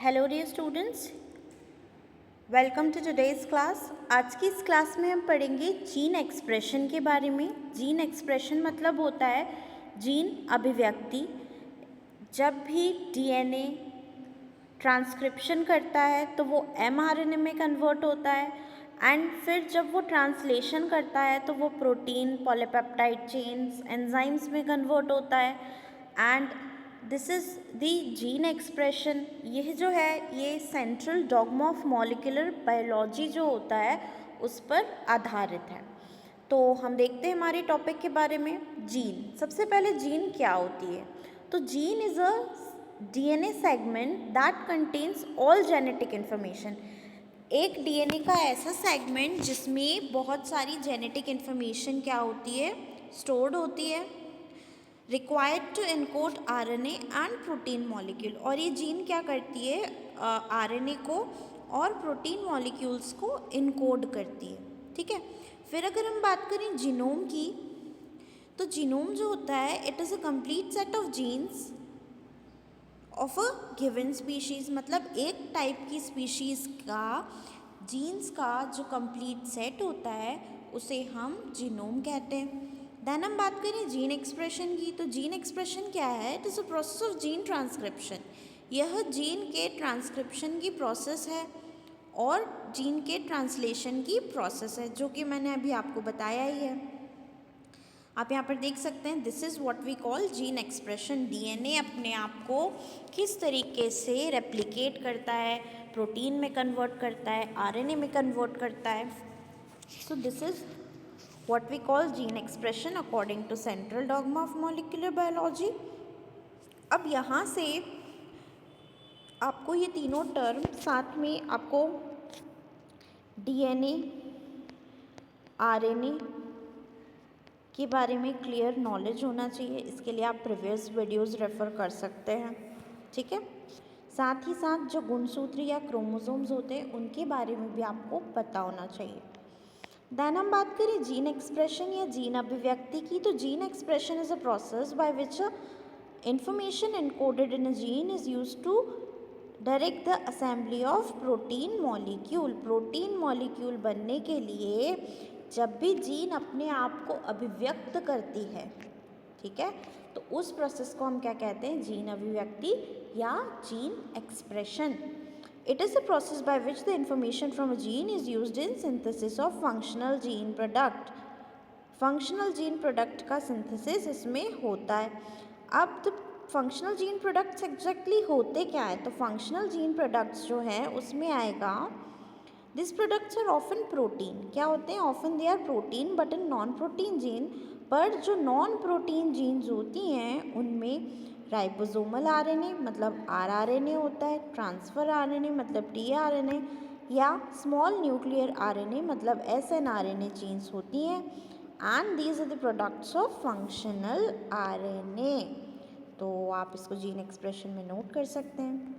Hello dear students, welcome to today's class. आज की इस क्लास में हम पढ़ेंगे जीन एक्सप्रेशन के बारे में। जीन एक्सप्रेशन मतलब होता है जीन अभिव्यक्ति। जब भी डीएनए ट्रांसक्रिप्शन करता है तो वो एमआरएनए में कन्वर्ट होता है एंड फिर जब वो ट्रांसलेशन करता है तो वो प्रोटीन, पॉलीपेप्टाइड चेन्स, एंजाइम्स में कन्वर्ट होता है and this is the gene expression. यह जो है ये central dogma of molecular biology जो होता है उस पर आधारित है। तो हम देखते हैं हमारे टॉपिक के बारे में। जीन, सबसे पहले जीन क्या होती है? तो gene is a DNA segment that contains all genetic information. एक डीएनए का ऐसा सेगमेंट जिसमें बहुत सारी जेनेटिक इन्फॉर्मेशन क्या होती है, स्टोर्ड होती है, required to encode RNA and protein molecule. और ये जीन क्या करती है, आरएनए को और प्रोटीन मॉलिक्यूल्स को इनकोड करती है। ठीक है, फिर अगर हम बात करें जीनोम की, तो जीनोम जो होता है it is a complete set of jeans of a given species. मतलब एक टाइप की स्पीशीज़ का जीन्स का जो कंप्लीट सेट होता है उसे हम जीनोम कहते हैं। देन हम बात करें जीन एक्सप्रेशन की, तो जीन एक्सप्रेशन क्या है? It is a process of gene transcription. यह जीन के ट्रांसक्रिप्शन की प्रोसेस है और जीन के ट्रांसलेशन की प्रोसेस है, जो कि मैंने अभी आपको बताया ही है। आप यहाँ पर देख सकते हैं, this is what we call gene expression. DNA अपने आप को किस तरीके से रेप्लिकेट करता है, प्रोटीन में कन्वर्ट करता है, आरएनए में कन्वर्ट करता है। So this is what we call gene expression according to central dogma of molecular biology. अब यहाँ से आपको ये तीनों टर्म साथ में आपको डीएनए, आरएनए के बारे में क्लियर नॉलेज होना चाहिए। इसके लिए आप प्रीवियस वीडियोस रेफ़र कर सकते हैं। ठीक है, साथ ही साथ जो गुणसूत्र या क्रोमोसोम्स होते हैं उनके बारे में भी आपको पता होना चाहिए। देन हम बात करें जीन एक्सप्रेशन या जीन अभिव्यक्ति की, तो gene expression is a process by which information encoded in a gene is used to direct the assembly of protein molecule. Protein molecule बनने के लिए जब भी जीन अपने आप को अभिव्यक्त करती है, ठीक है, तो उस प्रोसेस को हम क्या कहते हैं? जीन अभिव्यक्ति या gene expression. It is a process by which the information from a gene is used in synthesis of functional gene product. Functional gene product का सिंथेसिस इसमें होता है। अब the functional gene products exactly होते क्या है? तो फंक्शनल जीन प्रोडक्ट्स जो हैं उसमें आएगा, this products are often protein. क्या होते हैं? Often they are protein but in non protein gene. पर जो नॉन प्रोटीन जीन्स होती हैं उनमें राइबोसोमल आरएनए मतलब आरआरएनए होता है, ट्रांसफर आरएनए मतलब टीआरएनए, या स्मॉल न्यूक्लियर आरएनए मतलब एसएनआरएनए जीन्स होती हैं। And these are the products of functional RNA. तो आप इसको जीन एक्सप्रेशन में नोट कर सकते हैं।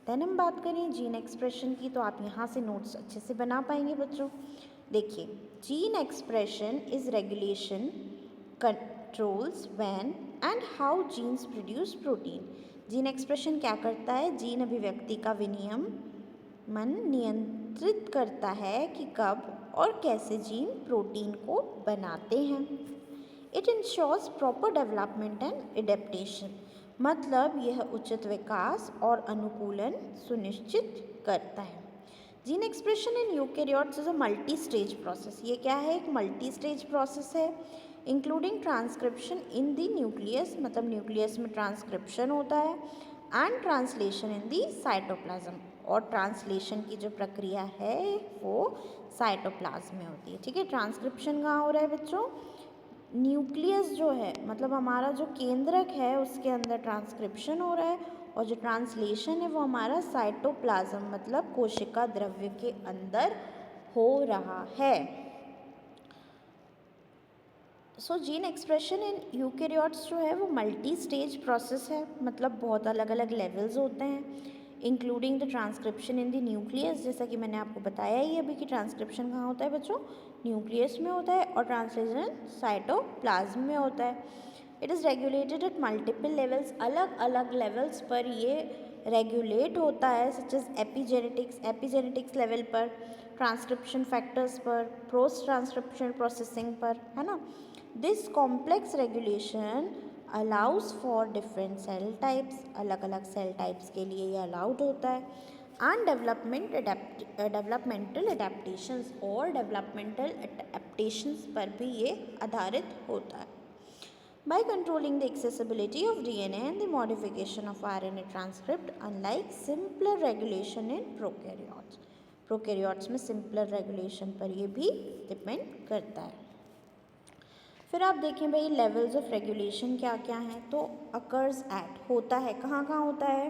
देन हम बात करें जीन एक्सप्रेशन की, तो आप यहाँ से नोट्स अच्छे से बना पाएंगे बच्चों। देखिए, gene expression is regulation controls when and how jeans produce protein. Gene expression क्या करता है? जीन अभिव्यक्ति का विनियमन नियंत्रित करता है कि कब और कैसे जीन प्रोटीन को बनाते हैं। It ensures proper development and adaptation. मतलब यह उचित विकास और अनुकूलन सुनिश्चित करता है। Gene expression in eukaryotes is a multi stage process. ये क्या है? एक मल्टी स्टेज प्रोसेस है, including transcription in the nucleus, मतलब न्यूक्लियस में ट्रांसक्रिप्शन होता है, and translation in the cytoplasm. और ट्रांसलेशन की जो प्रक्रिया है वो साइटोप्लाज्म में होती है। ठीक है, ट्रांसक्रिप्शन कहाँ हो रहा है बच्चों? न्यूक्लियस जो है, मतलब हमारा जो केंद्रक है उसके अंदर ट्रांसक्रिप्शन हो रहा है, और जो ट्रांसलेशन है वो हमारा साइटोप्लाज्म मतलब कोशिका द्रव्य के अंदर हो रहा है। सो जीन एक्सप्रेशन इन यूकेरियोट्स जो है वो मल्टी स्टेज प्रोसेस है, मतलब बहुत अलग अलग लेवल्स होते हैं, including the transcription in the nucleus. जैसा कि मैंने आपको बताया ही अभी कि ट्रांसक्रिप्शन कहाँ होता है बच्चों? न्यूक्लियस में होता है, और ट्रांसलेशन साइटोप्लाज्म में होता है। It is regulated at multiple levels. अलग अलग लेवल्स पर ये रेगुलेट होता है सच एज एपिजेनेटिक्स लेवल पर, ट्रांसक्रिप्शन फैक्टर्स पर, पोस्ट ट्रांसक्रिप्शन प्रोसेसिंग पर, है ना। This complex regulation allows for different cell types, अलग अलग सेल टाइप्स के लिए ये अलाउड होता है, एंड डेवलपमेंटल एडेप्टेशंस और डेवलपमेंटल एडेप्टेशंस पर भी ये आधारित होता है। By controlling the accessibility of DNA and the modification of RNA transcript, unlike simpler regulation in prokaryotes. Prokaryotes में simpler regulation पर ये भी depend करता है। फिर आप देखें भाई levels of regulation क्या क्या हैं, तो occurs at होता है, कहाँ कहाँ होता है,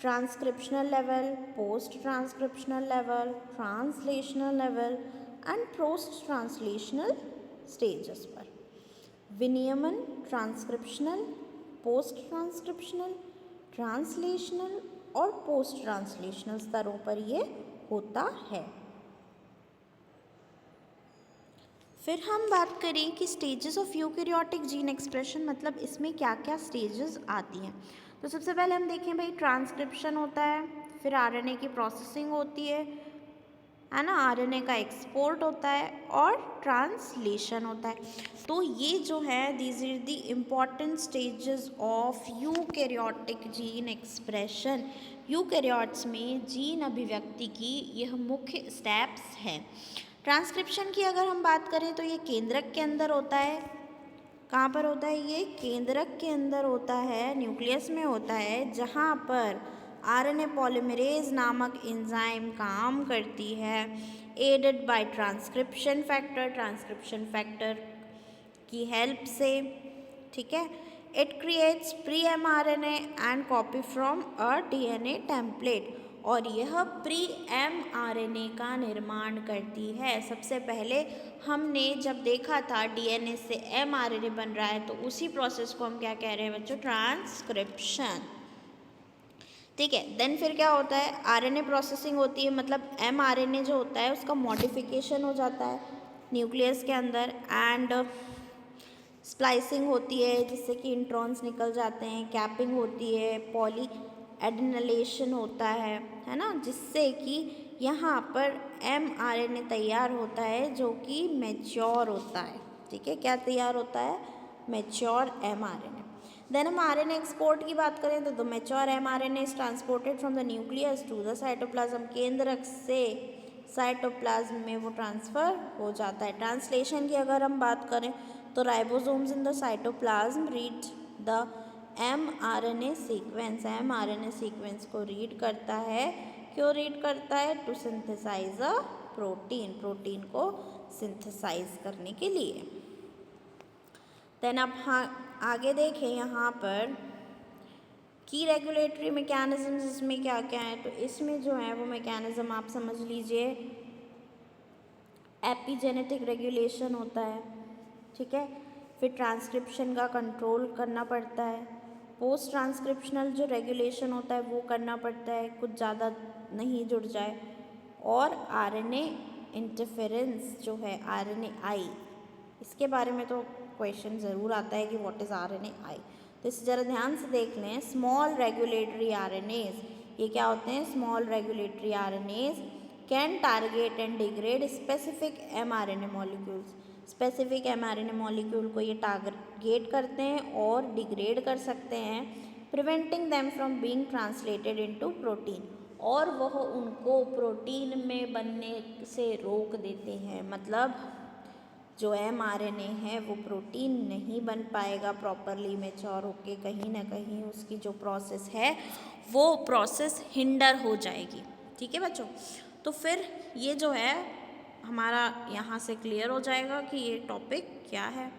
transcriptional level, post transcriptional level, translational level and post translational stages पर। विनियमन ट्रांसक्रिप्शनल, पोस्ट ट्रांसक्रिप्शनल, ट्रांसलेशनल और पोस्ट ट्रांसलेशनल स्तरों पर ये होता है। फिर हम बात करें कि stages of eukaryotic gene expression, मतलब इसमें क्या क्या स्टेजेस आती हैं। तो सबसे पहले हम देखें भाई ट्रांसक्रिप्शन होता है, फिर आरएनए की प्रोसेसिंग होती है ना, आरएनए का एक्सपोर्ट होता है और ट्रांसलेशन होता है। तो ये जो है these are the important stages of eukaryotic gene expression. Eukaryotes में जीन अभिव्यक्ति की यह मुख्य स्टेप्स हैं। ट्रांसक्रिप्शन की अगर हम बात करें तो ये केंद्रक के अंदर होता है। कहाँ पर होता है ये? केंद्रक के अंदर होता है, न्यूक्लियस में होता है, जहाँ पर आरएनए पॉलीमरेज नामक एंजाइम काम करती है, एडेड बाय ट्रांसक्रिप्शन फैक्टर की हेल्प से, ठीक है। It creates pre mRNA and copy from a DNA template, और यह प्री एमआरएनए का निर्माण करती है। सबसे पहले हमने जब देखा था डीएनए से एमआरएनए बन रहा है, तो उसी प्रोसेस को हम क्या कह रहे हैं बच्चों? ट्रांसक्रिप्शन, ठीक है। देन फिर क्या होता है? आरएनए प्रोसेसिंग होती है, मतलब एमआरएनए जो होता है उसका मॉडिफिकेशन हो जाता है न्यूक्लियस के अंदर, एंड स्प्लाइसिंग होती है जिससे कि इंट्रॉन्स निकल जाते हैं, कैपिंग होती है, पॉली एडिनलेशन होता है ना, जिससे कि यहाँ पर एमआरएनए तैयार होता है जो कि मैच्योर होता है, ठीक है। क्या तैयार होता है? Mature mRNA. देन हम आरएनए एक्सपोर्ट की बात करें तो the mature mRNA is transported from the nucleus to the cytoplasm, केंद्रक से साइटोप्लाज्म में वो ट्रांसफ़र हो जाता है। ट्रांसलेशन की अगर हम बात करें तो ribosomes in the cytoplasm read the mRNA sequence को रीड करता है। क्यों रीड करता है? टू सिंथेसाइज अ प्रोटीन को सिंथेसाइज करने के लिए। देन अब आगे देखें यहाँ पर की रेगुलेटरी मैकेनिज्म इसमें क्या क्या है, तो इसमें जो है वो मैकेनिज्म आप समझ लीजिए, एपिजेनेटिक रेगुलेशन होता है, ठीक है। फिर ट्रांसक्रिप्शन का कंट्रोल करना पड़ता है, पोस्ट ट्रांसक्रिप्शनल जो रेगुलेशन होता है वो करना पड़ता है, कुछ ज़्यादा नहीं जुड़ जाए, और आरएनए इंटरफेरेंस जो है RNAi, इसके बारे में तो क्वेश्चन ज़रूर आता है कि व्हाट इज़ RNAi, तो इसे ज़रा ध्यान से देख लें। स्मॉल रेगुलेटरी RNAs, ये क्या होते हैं? Small regulatory RNAs can target and degrade specific mRNA molecules, specific mRNA molecule को ये टारगेट करते हैं और डिग्रेड कर सकते हैं, preventing them from being translated into protein, और वह उनको प्रोटीन में बनने से रोक देते हैं। मतलब जो mRNA है वो प्रोटीन नहीं बन पाएगा प्रॉपरली मैच्योर होके, कहीं ना कहीं उसकी जो प्रोसेस है वो प्रोसेस हिंडर हो जाएगी, ठीक है बच्चों। तो फिर ये जो है हमारा यहाँ से क्लियर हो जाएगा कि ये टॉपिक क्या है।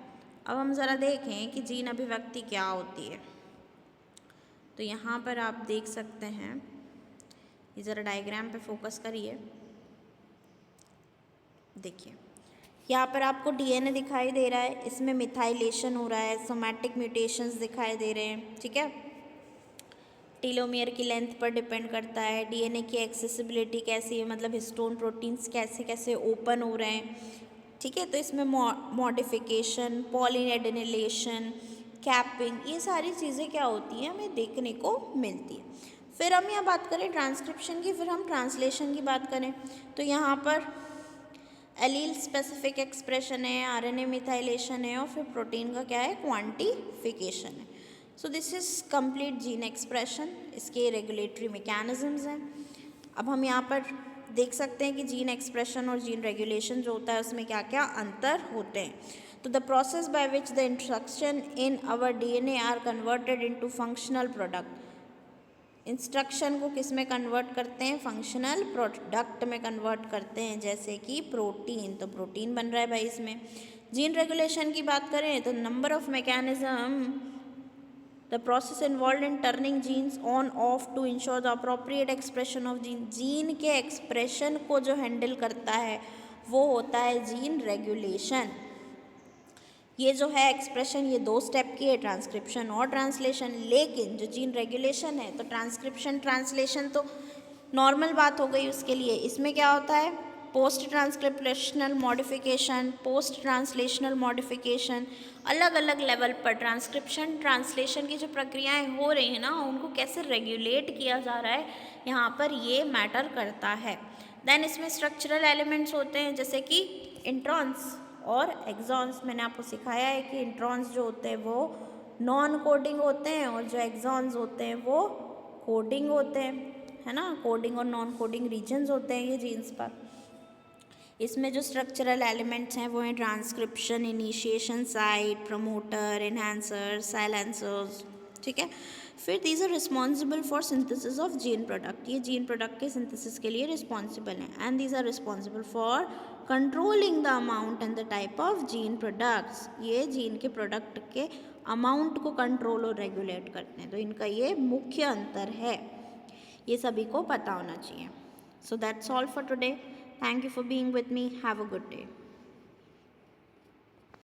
अब हम ज़रा देखें कि जीन अभिव्यक्ति क्या होती है। तो यहाँ पर आप देख सकते हैं, ये ज़रा डायग्राम पे फोकस करिए, देखिए यहाँ पर आपको डीएनए दिखाई दे रहा है, इसमें मिथाइलेशन हो रहा है, सोमैटिक म्यूटेशंस दिखाई दे रहे हैं, ठीक है। टीलोमियर की लेंथ पर डिपेंड करता है, डीएनए की एक्सेसिबिलिटी कैसी है, मतलब हिस्टोन प्रोटीन्स कैसे कैसे ओपन हो रहे हैं, ठीक है। तो इसमें मॉडिफिकेशन, पॉलीएडिनिलेशन, कैपिंग, ये सारी चीज़ें क्या होती हैं हमें देखने को मिलती है। फिर हम यहाँ बात करें ट्रांसक्रिप्शन की, फिर हम ट्रांसलेशन की बात करें तो यहाँ पर एलील स्पेसिफिक एक्सप्रेशन है, आरएनए मिथाइलेशन है और फिर प्रोटीन का क्या है, क्वांटिफिकेशन है। So this is complete gene expression, इसके रेगुलेटरी मैकेनिज्म्स हैं। अब हम यहाँ पर देख सकते हैं कि जीन एक्सप्रेशन और जीन रेगुलेशन जो होता है उसमें क्या क्या अंतर होते हैं। तो the process by which the instruction in our DNA are converted into functional product, instruction को किस में कन्वर्ट करते हैं, फंक्शनल प्रोडक्ट में कन्वर्ट करते हैं, जैसे कि प्रोटीन, तो प्रोटीन बन रहा है भाई इसमें। जीन रेगुलेशन की बात करें तो number of mechanism, the process involve in turning genes on off to ensure the appropriate expression of gene, gene के एक्सप्रेशन को जो हैंडल करता है वो होता है जीन रेगुलेशन। ये जो है एक्सप्रेशन ये 2 स्टेप की है, ट्रांसक्रिप्शन और ट्रांसलेशन। लेकिन जो जीन रेगुलेशन है तो ट्रांसक्रिप्शन ट्रांसलेशन तो नॉर्मल बात हो गई उसके लिए, इसमें क्या होता है, post transcriptional modification, post translational modification, अलग अलग लेवल पर ट्रांसक्रिप्शन ट्रांसलेशन की जो प्रक्रियाएं हो रही हैं ना उनको कैसे रेगुलेट किया जा रहा है यहाँ पर ये मैटर करता है। देन इसमें स्ट्रक्चरल एलिमेंट्स होते हैं जैसे कि इंट्रॉन्स और एक्सॉन्स। मैंने आपको सिखाया है कि इंट्रॉन्स जो होते हैं वो नॉन कोडिंग होते हैं और जो एक्सॉन्स होते हैं वो कोडिंग होते हैं, है ना। कोडिंग और नॉन कोडिंग रीजन्स होते हैं ये जीन्स पर। इसमें जो स्ट्रक्चरल एलिमेंट्स हैं वो हैं transcription, initiation site, promoter, enhancer, silencers, ठीक है। फिर these are responsible for synthesis of gene product, ये जीन प्रोडक्ट के सिंथेसिस के लिए रिस्पॉन्सिबल हैं। And these are responsible for controlling the amount and the type of gene products, ये gene के प्रोडक्ट के अमाउंट को कंट्रोल और रेगुलेट करते हैं। तो इनका ये मुख्य अंतर है, ये सभी को पता होना चाहिए। So that's all for today. Thank you for being with me. Have a good day.